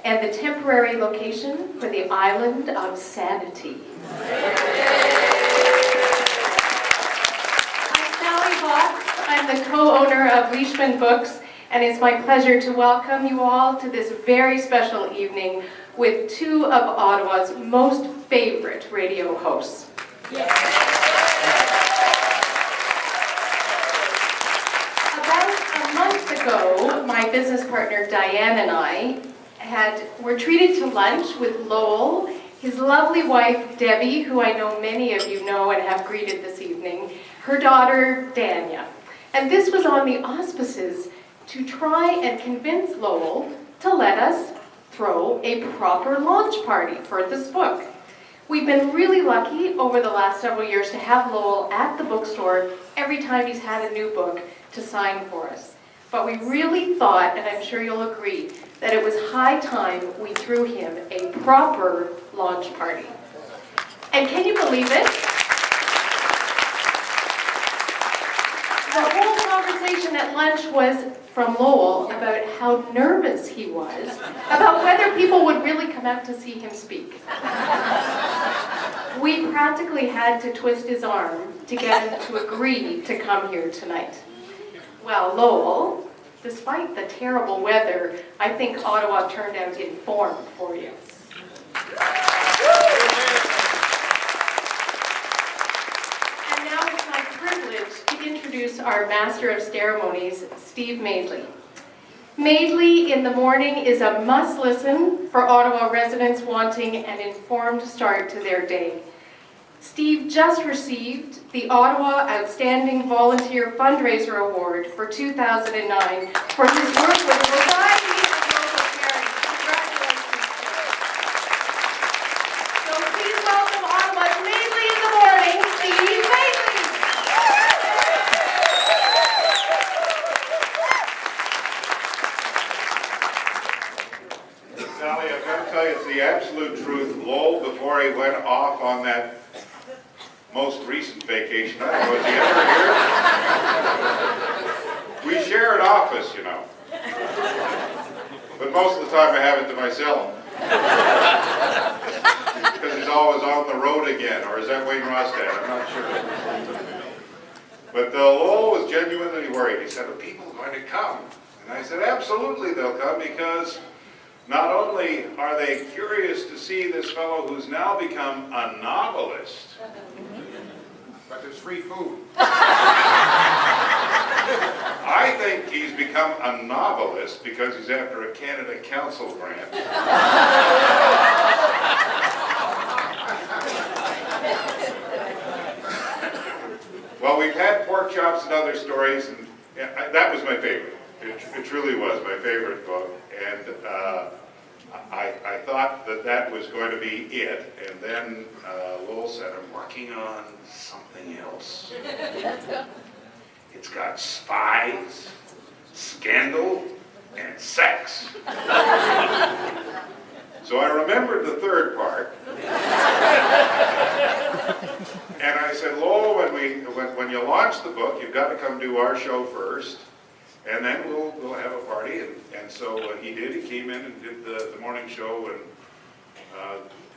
and the temporary location for the Island of Sanity. I'm Sally Fox. I'm the co-owner of Leishman Books, and it's my pleasure to welcome you all to this very special evening with two of Ottawa's most favorite radio hosts. About a month ago, my business partner Diane and I were treated to lunch with Lowell, his lovely wife Debbie, who I know many of you know and have greeted this evening, her daughter Dania. And this was on the auspices to try and convince Lowell to let us throw a proper launch party for this book. We've been really lucky over the last several years to have Lowell at the bookstore every time he's had a new book to sign for us. But we really thought, and I'm sure you'll agree, that it was high time we threw him a proper launch party. And can you believe it? The whole conversation at lunch was from Lowell about how nervous he was about whether people would really come out to see him speak. We practically had to twist his arm to get him to agree to come here tonight. Well, Lowell, despite the terrible weather, I think Ottawa turned out in form for you. And now it's my privilege to introduce our Master of Ceremonies, Steve Madeley. Madeley in the Morning is a must-listen for Ottawa residents wanting an informed start to their day. Steve just received the Ottawa Outstanding Volunteer Fundraiser Award for 2009 for his work with a variety of local charities. Congratulations. So please welcome Ottawa's Madeley in the Morning, Steve Madeley. Sally, I've got to tell you, it's the absolute truth. Lowell, before he went off on that most recent vacation, I don't know, was he ever here? We share an office, you know. But most of the time I have it to myself. Because he's always on the road again, or is that Wayne Rostad? I'm not sure. But Lowell was genuinely worried. He said, are people going to come? And I said, absolutely they'll come, because not only are they curious to see this fellow who's now become a novelist, but there's free food. I think he's become a novelist because he's after a Canada Council grant. Well, we've had pork chops and other stories, and that was my favorite. It truly was my favorite book, and I thought that was going to be it, and then Lowell said, I'm working on something else. It's got spies, scandal, and sex. So I remembered the third part, and I said, Lowell, when you launch the book, you've got to come do our show first, and then we'll have a party. And so he did. He came in and did the morning show, and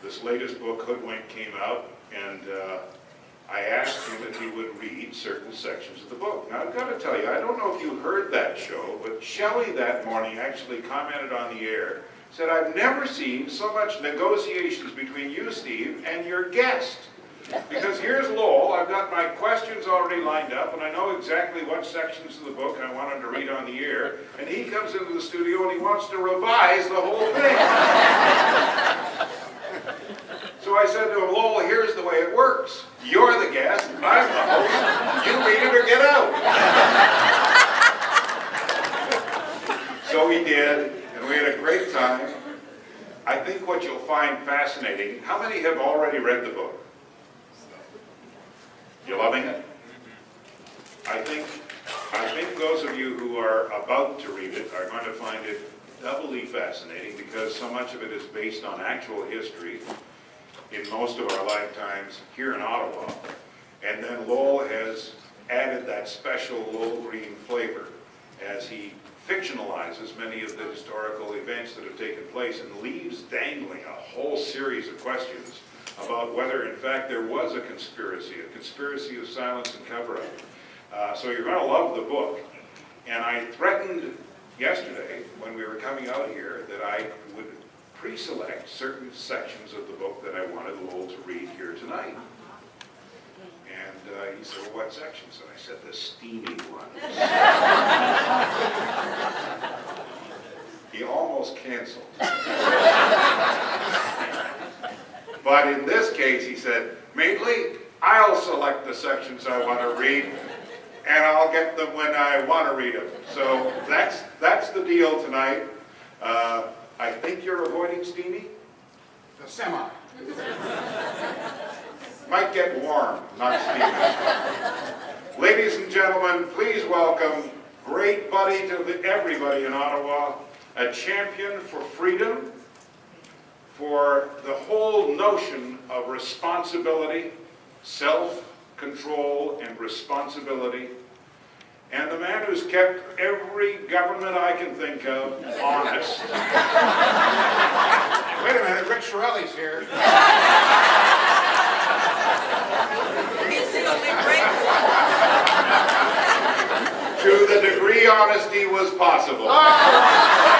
this latest book, Hoodwinked, came out, and I asked him if he would read certain sections of the book. Now, I've got to tell you, I don't know if you heard that show, but Shelley that morning actually commented on the air, said, I've never seen so much negotiations between you, Steve, and your guest. Because here's Lowell, I've got my questions already lined up, and I know exactly what sections of the book I want him to read on the air, and he comes into the studio and he wants to revise the whole thing. So I said to him, Lowell, here's the way it works. You're the guest, I'm the host, you read it or get out. So he did, and we had a great time. I think what you'll find fascinating, how many have already read the book? You loving it? I think those of you who are about to read it are going to find it doubly fascinating because so much of it is based on actual history in most of our lifetimes here in Ottawa. And then Lowell has added that special Lowell green flavor as he fictionalizes many of the historical events that have taken place and leaves dangling a whole series of questions about whether in fact there was a conspiracy of silence and cover-up. So you're going to love the book. And I threatened yesterday when we were coming out here that I would pre-select certain sections of the book that I wanted Lowell to read here tonight. And he said, well, what sections? And I said, the steamy ones. He almost canceled. But in this case, he said, Maitland, I'll select the sections I want to read, and I'll get them when I want to read them. So that's the deal tonight. I think you're avoiding steamy? The semi. Might get warm, not steamy. Ladies and gentlemen, please welcome great buddy to everybody in Ottawa, a champion for freedom, for the whole notion of responsibility, self-control and responsibility, and the man who's kept every government I can think of honest. Wait a minute, Rick Shirelli's here. He's the only great one. To the degree honesty was possible. Oh!